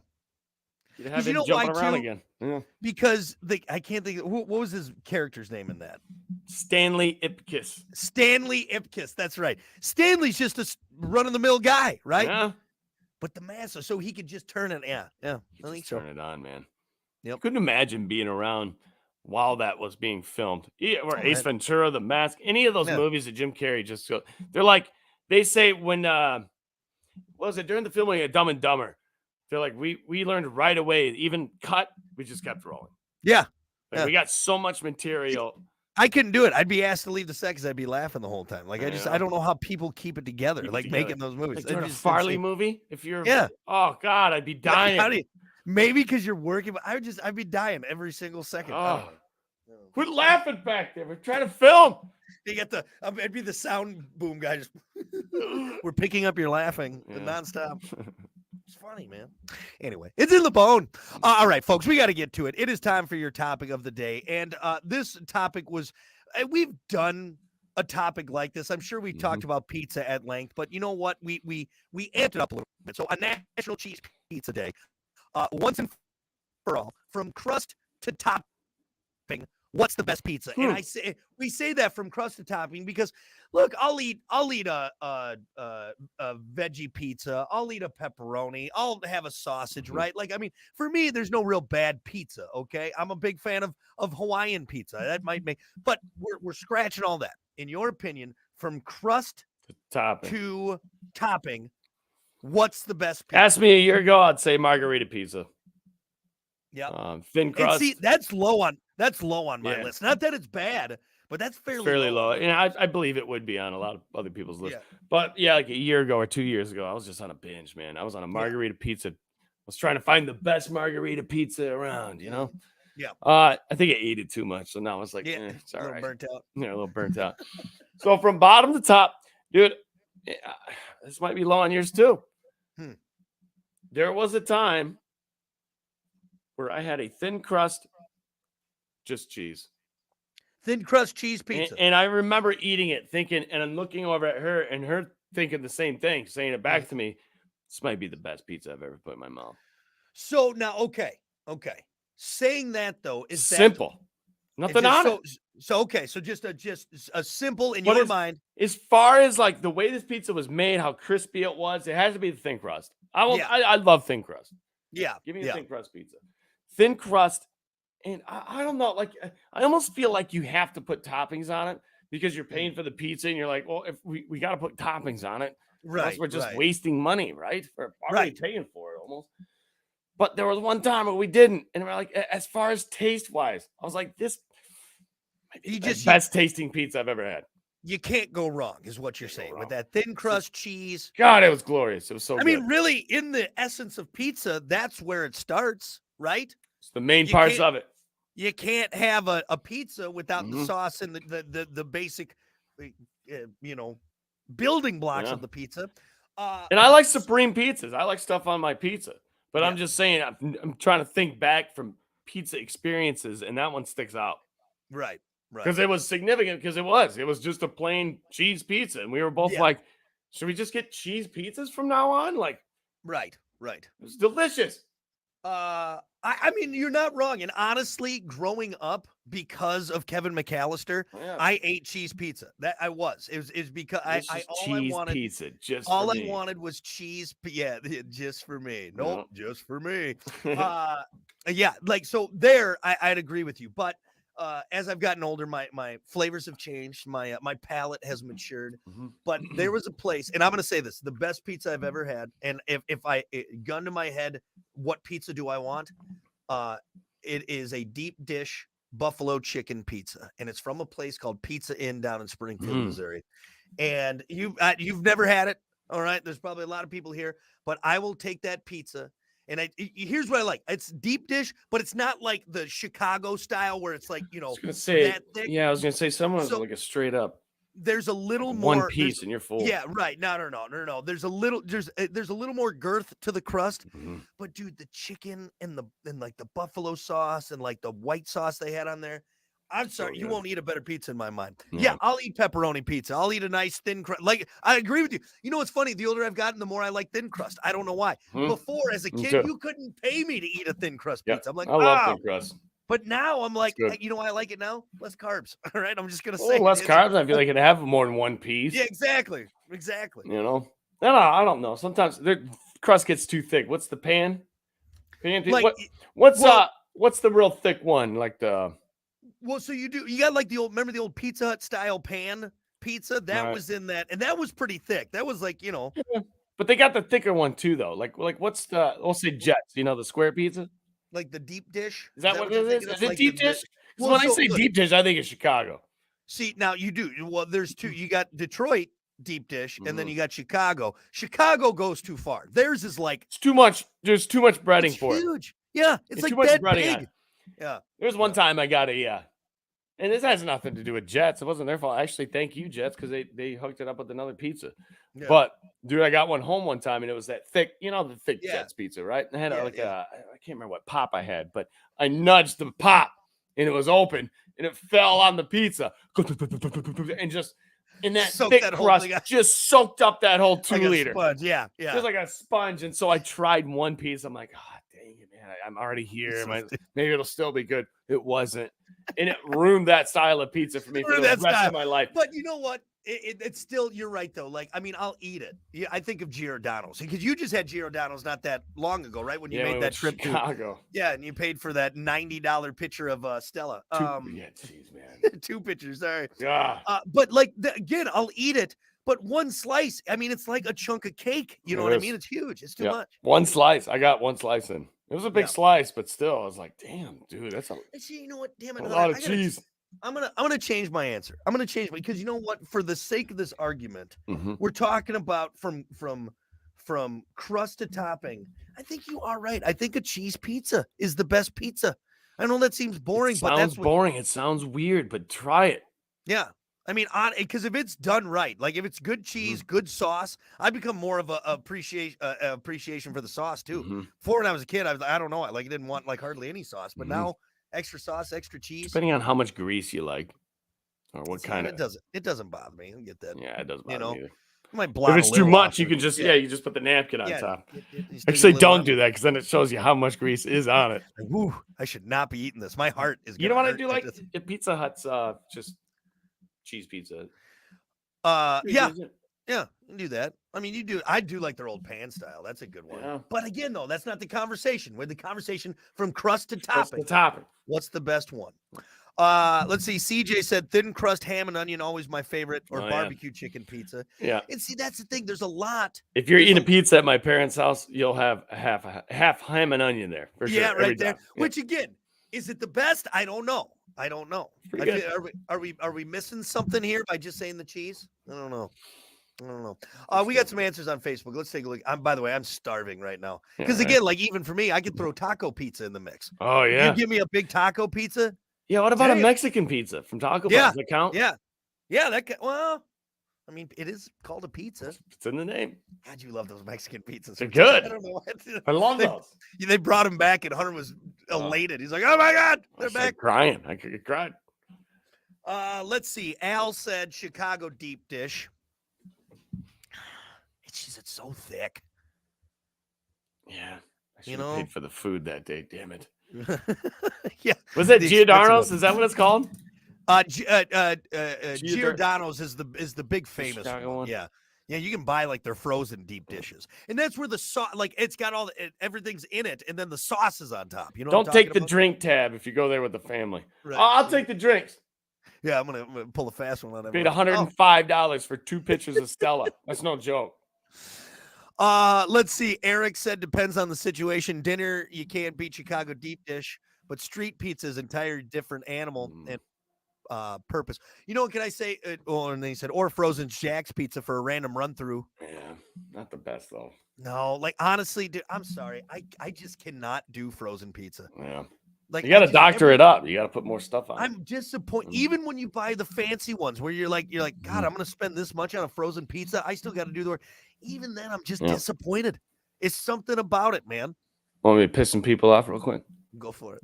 You'd have you him know jumping why, around too? again. Yeah. Because I can't think. What was his character's name in that? Stanley Ipkiss. Stanley Ipkiss. That's right. Stanley's just a run of the mill guy, right? Yeah. But the mask, so he could just turn it. Yeah. I think Just so. turn it on, man. Yep. Couldn't imagine being around while that was being filmed. Or Oh, Ace that- Ventura, The Mask, any of those Yeah. movies that Jim Carrey just go. They're like, they say when what was it during the filming of Dumb and Dumber? They're like, we learned right away, even cut, we just kept rolling. Yeah. Like, Yeah. we got so much material. I couldn't do it. I'd be asked to leave the set because I'd be laughing the whole time. Like Yeah. I don't know how people keep it together, Keep it like together. making those movies. Like They're during a just Farley insane. movie, if you're Yeah. oh God, I'd be Like, dying. maybe because you're working, but I'd be dying every single second. I don't Oh, know. quit laughing back there. We're trying to film. You get I'd be the sound boom guy. Just we're picking up your laughing Yeah. nonstop. It's funny, man. Anyway, it's in the bone. All right, folks, we got to get to it. It is time for your topic of the day, and this topic was we've done a topic like this. I'm sure we talked about pizza at length, but you know what? We amped it up a little bit. So, a National Cheese Pizza Day, once and for all, from crust to topping. What's the best pizza? And we say that from crust to topping because look, I'll eat a veggie pizza. I'll eat a pepperoni. I'll have a sausage, right? Like, I mean, for me, there's no real bad pizza. Okay, I'm a big fan of Hawaiian pizza. That might make, but we're scratching all that. In your opinion, from crust Topping. to topping, what's the best pizza? Ask me a year ago, I'd say margarita pizza. Yeah, Thin and crust. see, that's low on my Yeah. list. Not that it's bad, but that's It's fairly low. And I believe it would be on a lot of other people's lists. Yeah. But yeah, like a year ago or 2 years ago, I was just on a binge, man. I was on a margarita pizza. I was trying to find the best margarita pizza around, you know? Yeah. I think I ate it too much, so now it's like, Yeah, it's a all little right. burnt out. Yeah, a little burnt out. So from bottom to top, dude, eh, this might be low on yours too. Hmm. There was a time where I had a thin crust, just cheese. Thin crust cheese And, pizza. and I remember eating it, thinking, and I'm looking over at her, and her thinking the same thing, saying it back to me. This might be the best pizza I've ever put in my mouth. So now, okay. Saying that though, is Simple, that nothing on it. so okay. So just a simple in But your it's- mind. As far as like the way this pizza was made, how crispy it was, it has to be the thin crust. Yeah. I love thin crust. Yeah. Give me a yeah. thin crust pizza. Thin crust, and I don't know, like I almost feel like you have to put toppings on it because you're paying for the pizza, and you're like, well, if we got to put toppings on it, or else Right. we're just right. wasting money, right? For already Right. paying for it almost. But there was one time where we didn't, and we're like, as far as taste wise, I was like, this might be You the just- best tasting pizza I've ever had. You can't go wrong, is what you're Can't go saying, wrong. with that thin crust cheese. God, it was glorious. It was so I good. mean, really, in the essence of pizza, that's where it starts, right? It's the main you parts can't- of it. You can't have a pizza without the Mhm. sauce and the basic, building blocks Yeah. of the pizza. And I like supreme pizzas. I like stuff on my pizza. But I'm Yeah. just saying, I'm trying to think back from pizza experiences, and that one sticks out Right. because it was significant. Because it was just a plain cheese pizza, and we were both Yeah. like, "Should we just get cheese pizzas from now on?" Like, Right. it was delicious. I mean, you're not wrong. And honestly, growing up, because of Kevin McAllister, Yeah. I ate cheese pizza. That I was. It was because This I is all I cheese wanted. pizza just All for I me. wanted was cheese. Yeah, just for me. Yeah. Nope, just for me. Yeah, like so. There, I'd agree with you. But as I've gotten older, my flavors have changed. My palate has matured. Mhm. But there was a place, and I'm going to say this: the best pizza I've ever had. And if I gun to my head, what pizza do I want? It is a deep dish buffalo chicken pizza, and it's from a place called Pizza Inn down in Springfield, Mm. Missouri. And you've never had it, all right? There's probably a lot of people here, but I will take that pizza. And here's what I like: it's deep dish, but it's not like the Chicago style where it's like I was gonna say, that thick. yeah, I was gonna say someone was So- like a straight up There's a little one more piece, and you're full. Yeah, right. No. There's a little more girth to the crust. Mhm. But dude, the chicken and like the buffalo sauce and like the white sauce they had on there. I'm So sorry, you good. won't eat a better pizza in my mind. No. Yeah, I'll eat pepperoni pizza. I'll eat a nice thin crust. Like I agree with you. You know what's funny? The older I've gotten, the more I like thin crust. I don't know why. Hmm. Before, as a Me kid, too. you couldn't pay me to eat a thin crust Yeah, pizza. I'm like, I love ah. thin crust. But now I'm like, good. you know why I like it now? Less carbs. All right, I'm just gonna Oh, say it. less It's- carbs. I feel like it'd have more than one piece. Yeah, exactly. You know, I don't know. Sometimes the crust gets too thick. What's the pan? Like, What's the real thick one? Like the well, so you got like remember the old Pizza Hut style pan pizza? That Right. was in that, and that was pretty thick. That was like, but they got the thicker one too, though. Like what's the? We'll say Jets. You know, the square pizza. like the deep dish. Is that what you're it thinking is? of? Is it Like deep the- dish? 'Cause Well, when I so say look. deep dish, I think of Chicago. See, now you do. Well, there's two. You got Detroit deep dish, and then Mhm. you got Chicago. Chicago goes too far. Theirs is like It's too much. There's too much breading it's for it. huge. Yeah, it's It's like too much that breading on big. it. Yeah. There was one time I got and this has nothing to do with Jets. It wasn't their fault. Actually, thank you, Jets, because they hooked it up with another pizza. Yeah. But dude, I got one home one time, and it was that thick, the thick Yeah. Jets pizza, right? And I had Yeah, I can't remember what pop I had, but I nudged the pop, and it was open, and it fell on the pizza, and just in that Soaked thick that whole crust, thing up. just soaked up that whole 2 like a liter. sponge. Yeah, yeah. Just like a sponge. And so I tried one piece. I'm like, oh, dang it, man. I'm already here. So Maybe it'll still be good. It wasn't. And it ruined that style of pizza for me for Ruined the that rest style. of my life. But you know what? It's still, you're right though. Like, I mean, I'll eat it. Yeah, I think of Giordano's because you just had Giordano's not that long ago, right? When you Yeah, we made went that to trip to, Chicago. yeah, and you paid for that $90 pitcher of Stella. Yeah, jeez, man. 2 pitchers, sorry. Yeah. But like again, I'll eat it. But one slice, I mean, it's like a chunk of cake. You know It what I is. mean? It's huge. It's too Yeah. much. One slice. I got one slice in. It was a big Yeah. slice, but still, I was like, damn, dude, that's a See, you know what? Damn it! lot of I gotta- cheese. I'm gonna change my answer. I'm gonna change because you know what? For the sake of this argument, Mhm. we're talking about from crust to topping. I think you are right. I think a cheese pizza is the best pizza. I know that seems boring, It but sounds that's what, boring. It sounds weird, but try it. yeah. I mean, because if it's done right, like if it's good cheese, good sauce, I become more of a appreciation for the sauce too. Mhm. Before when I was a kid, I don't know, I didn't want like hardly any sauce, but Mhm. now extra sauce, extra cheese. Depending on how much grease you like, or what See, kind and of. it doesn't bother me. I get that. Yeah, it doesn't You bother know, me either. I might If blot it's a too little much, off, you but can just you just put the napkin on yeah, top. you stick a Actually, little don't on do there. that because then it shows you how much grease is on it. Like, woo, I should not be eating this. My heart is You gonna know what I hurt do at like? this. At Pizza Hut's just cheese pizza. Pretty Yeah, decent. yeah, you can do that. I mean, I do like their old pan style. That's a good one. Yeah. But again, though, that's not the conversation. We're the conversation from crust to That's the topping. topping. What's the best one? Let's see. CJ said thin crust ham and onion, always my favorite, or Oh, yeah. barbecue chicken pizza. Yeah. And see, that's the thing. There's a lot. If you're There's eating a- a pizza at my parents' house, you'll have a half ham and onion there for sure. Yeah, every right there. time. Yeah. Which again, is it the best? I don't know. Pretty good. Are we missing something here by just saying the cheese? I don't know. We got some answers on Facebook. Let's take a look. By the way, I'm starving right now because Yeah, right. again, like even for me, I could throw taco pizza in the mix. Oh You yeah. give me a big taco pizza. Yeah. What about a Damn. Mexican pizza from Taco Bell? Yeah, Does that count? Yeah, well, I mean, it is called a pizza. It's in the name. God, you love those Mexican pizzas. They're good. I don't know what. I love They- those. They brought him back, and Hunter was elated. He's like, "Oh my God, I they're started back!" crying. I could cry. Let's see. Al said Chicago deep dish. It's so thick. Yeah. I should You have know? paid for the food that day. Damn it. Yeah. Was that The expensive Giordano's? one. Is that what it's called? Giordano's is the big famous Chicago one. one? Yeah. Yeah, you can buy like their frozen deep dishes. And that's where the sauce, like it's got everything's in it, and then the sauce is on top. You know Don't what I'm take talking the about? drink tab if you go there with the family. Right. I'll take the drinks. Yeah, I'm gonna pull a fast one on that. Paid $105 for 2 pitchers of Stella. That's no joke. Let's see. Eric said depends on the situation. Dinner, you can't beat Chicago deep dish, but street pizza is entirely different animal and purpose. You know what can I say? And then he said, or frozen Jack's pizza for a random run through. Yeah, not the best though. No, like honestly, dude, I'm sorry. I just cannot do frozen pizza. Yeah. Like You got to I just- doctor it up. You got to put more stuff on. I'm disappointed. Mhm. Even when you buy the fancy ones where you're like, God, I'm gonna spend this much on a frozen pizza. I still got to do the work. Even then, I'm just Yeah. disappointed. It's something about it, man. Want me to piss some people off real quick? Go for it.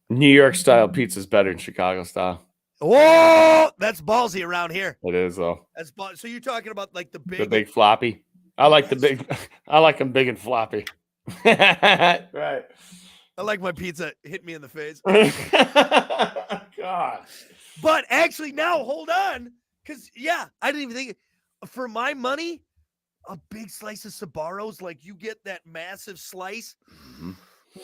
New York style pizza is better than Chicago style. Whoa, that's ballsy around here. It is though. That's so you're talking about like the The big, big floppy. I like the big. I like them big and floppy. Right. I like my pizza hit me in the face. God. But actually, now hold on, because I didn't even think for my money, a big slice of Sbarro's, like you get that massive slice. Mhm.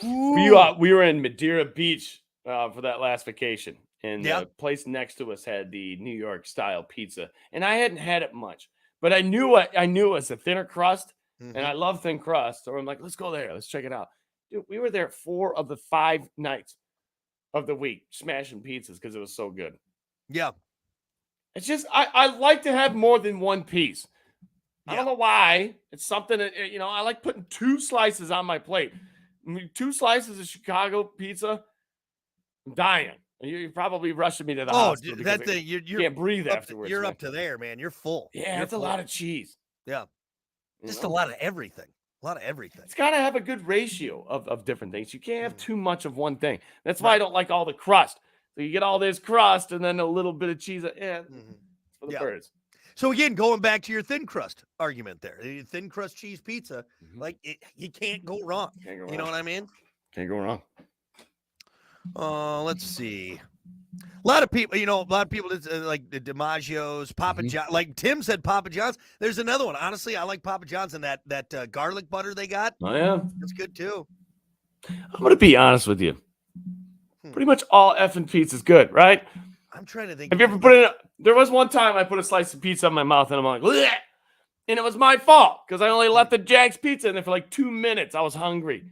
Ooh. We were in Madeira Beach for that last vacation, and Yeah. the place next to us had the New York style pizza, and I hadn't had it much, but I knew it was a thinner crust, Mhm. and I love thin crust, so I'm like, let's go there, let's check it out. Dude, we were there 4 of the 5 nights of the week smashing pizzas because it was so good. Yeah. It's just I like to have more than one piece. I Yeah. don't know why. It's something that I like putting 2 slices on my plate. I mean, 2 slices of Chicago pizza. I'm dying. You're probably rushing me to the Oh, hospital dude, because that I thing you're can't breathe up to, afterwards. you're man. up to there, man. You're full. Yeah, You're that's a full. lot of cheese. Yeah. you Just know? a lot of everything. A lot of everything. It's got to have a good ratio of different things. You can't have Mhm. too much of one thing. That's why I Right. don't like all the crust. So you get all this crust and then a little bit of cheese. Yeah, it's Mhm. for the Yeah. birds. So again, going back to your thin crust argument there, thin crust cheese pizza, Mhm. like you can't go wrong. Can't go You know wrong. what I mean? Can't go wrong. Let's see. A lot of people, like the DiMaggio's, Papa Mhm. John. Like Tim said, Papa John's. There's another one. Honestly, I like Papa John's and that garlic butter they got. Oh yeah. That's good too. I'm gonna be honest with you. Hmm. Pretty much all effing pizza is good, right? I'm trying to think. Have you ever put it? There was one time I put a slice of pizza in my mouth and I'm like, "Bleh!" And it was my fault because I only left the Jack's pizza in there for like 2 minutes. I was hungry,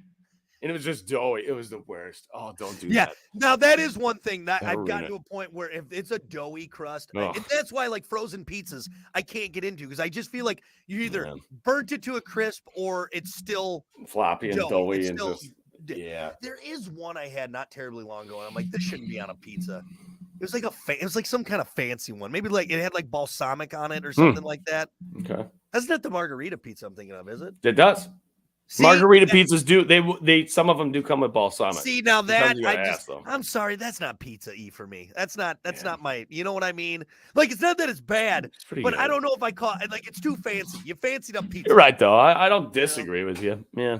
and it was just doughy. It was the worst. Oh, don't do Yeah. that. Now that is one thing that That'll I've gotten ruin to a point where if it's a doughy crust, Ugh. and that's why like frozen pizzas I can't get into because I just feel like you either Yeah. burnt it to a crisp or it's still Floppy and doughy. doughy It's and still just Yeah. There is one I had not terribly long ago, and I'm like, this shouldn't be on a pizza. It was like it was like some kind of fancy one. Maybe like it had like balsamic on it or something like that. Okay. That's not the margarita pizza I'm thinking of, is it? It does. See, Margarita pizzas do they some of them do come with balsamic. See, now that Sometimes you gotta ask, though. I'm sorry, that's not pizza E for me. That's not my, you know what I mean? Like, it's not that it's bad, It's pretty but good. I don't know if I call it, like, it's too fancy. You fancied up pizza. You're right though. I don't disagree with you. Yeah.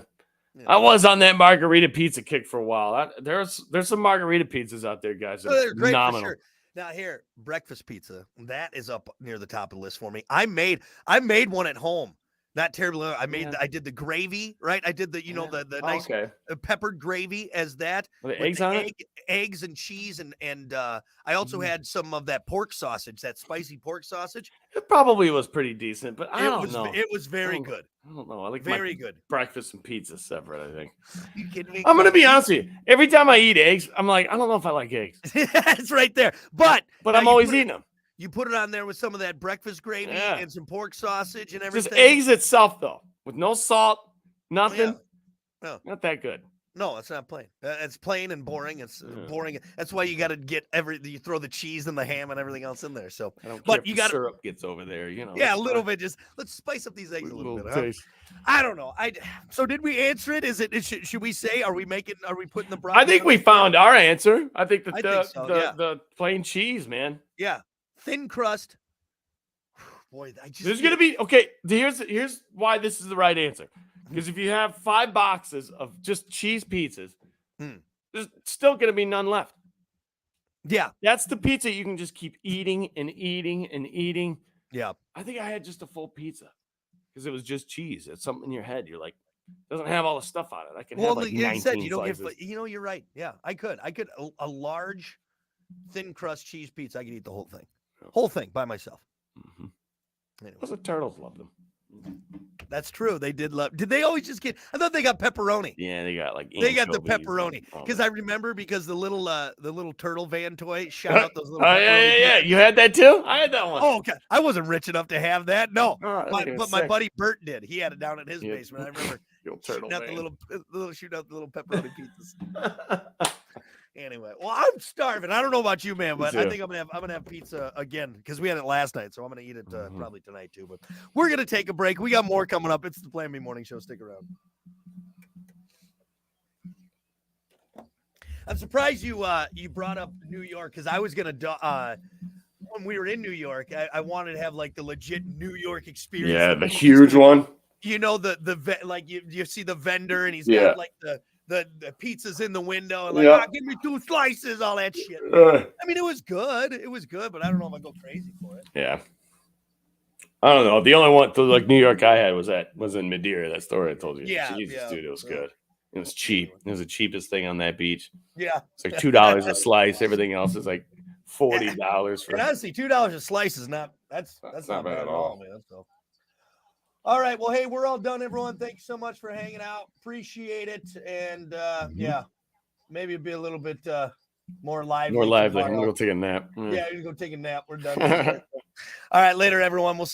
Yeah. I was on that margarita pizza kick for a while. There's some margarita pizzas out there, guys. That Oh, are they're great phenomenal. for sure. Now here, breakfast pizza. That is up near the top of the list for me. I made one at home. Not terribly. I did the gravy, right? I did the, the nice peppered gravy as that. With with eggs the on it? eggs and cheese, and I also had some of that pork sausage, that spicy pork sausage. It probably was pretty decent, but I don't know. It was very good. I don't know. I like Very my good. breakfast and pizza separate, I think. You kidding me? I'm gonna be honest with you. Every time I eat eggs, I'm like, I don't know if I like eggs. It's right there. But But I'm always eating them. You put it on there with some of that breakfast gravy and some pork sausage and everything. Just eggs itself, though, with no salt, nothing. No. Not that good. No, it's not plain. It's plain and boring. It's boring. That's why you got to get you throw the cheese and the ham and everything else in there. So, I don't care but if you the got syrup gets over there, you know. Yeah, a that's little fine. bit. Just let's spice up these eggs a little bit. taste. I don't know. So did we answer it? Should we say? Are we putting the? I think we found our answer. I think that I think so, yeah. the plain cheese, man. Yeah, thin crust. Boy, There's gonna be okay. Here's why this is the right answer. Because if you have 5 boxes of just cheese pizzas, there's still gonna be none left. Yeah, That's the pizza you can just keep eating and eating and eating. yeah. I think I had just a full pizza because it was just cheese. It's something in your head. You're like, doesn't have all the stuff on it. I can have like 19 you don't slices. you're right. Yeah, I could a large, thin crust cheese pizza. I could eat the whole thing by myself. Mhm. Anyway. Those turtles loved them. That's true. They did love. Did they always just get? I thought they got pepperoni. Yeah, they got like They got the anchovies pepperoni and all because that. I remember because the little turtle van toy shot out those little. Oh pepperoni yeah. pieces. You had that too? I had that one. Oh, okay. I wasn't rich enough to have that. No, Oh, I think it was but my sick. buddy Bert did. He had it down in his Yeah. basement. I remember The old turtle shooting out van. shooting out the little pepperoni pizzas. Anyway, well, I'm starving. I don't know about you, man, but I too. think I'm gonna have pizza again because we had it last night, so I'm gonna eat it Mhm. probably tonight too. But we're gonna take a break. We got more coming up. It's the Plan B Morning Show. Stick around. I'm surprised you brought up New York because I was gonna when we were in New York, I wanted to have like the legit New York experience. Yeah, the huge one. You know like you see the vendor and he's Yeah. got like the pizzas in the window and like, Yeah. give me 2 slices, all that shit. Uh, I mean, it was good, but I don't know if I go crazy for it. yeah. I don't know. The only one, like New York, I had was in Madeira. That story I told you. Yeah, Jesus, yeah, dude, it was yeah. good. It was cheap. It was the cheapest thing on that beach. Yeah, It's like $2 a slice. Everything else is like $40 for. and honestly, $2 a slice is not that's not bad at all, man. So, all right, well, hey, we're all done, everyone. Thanks so much for hanging out. Appreciate it, and yeah, maybe it'll be a little bit more lively. More lively. I'm tomorrow. gonna go take a nap. Yeah, you go take a nap. We're done. All right, later, everyone. We'll see you.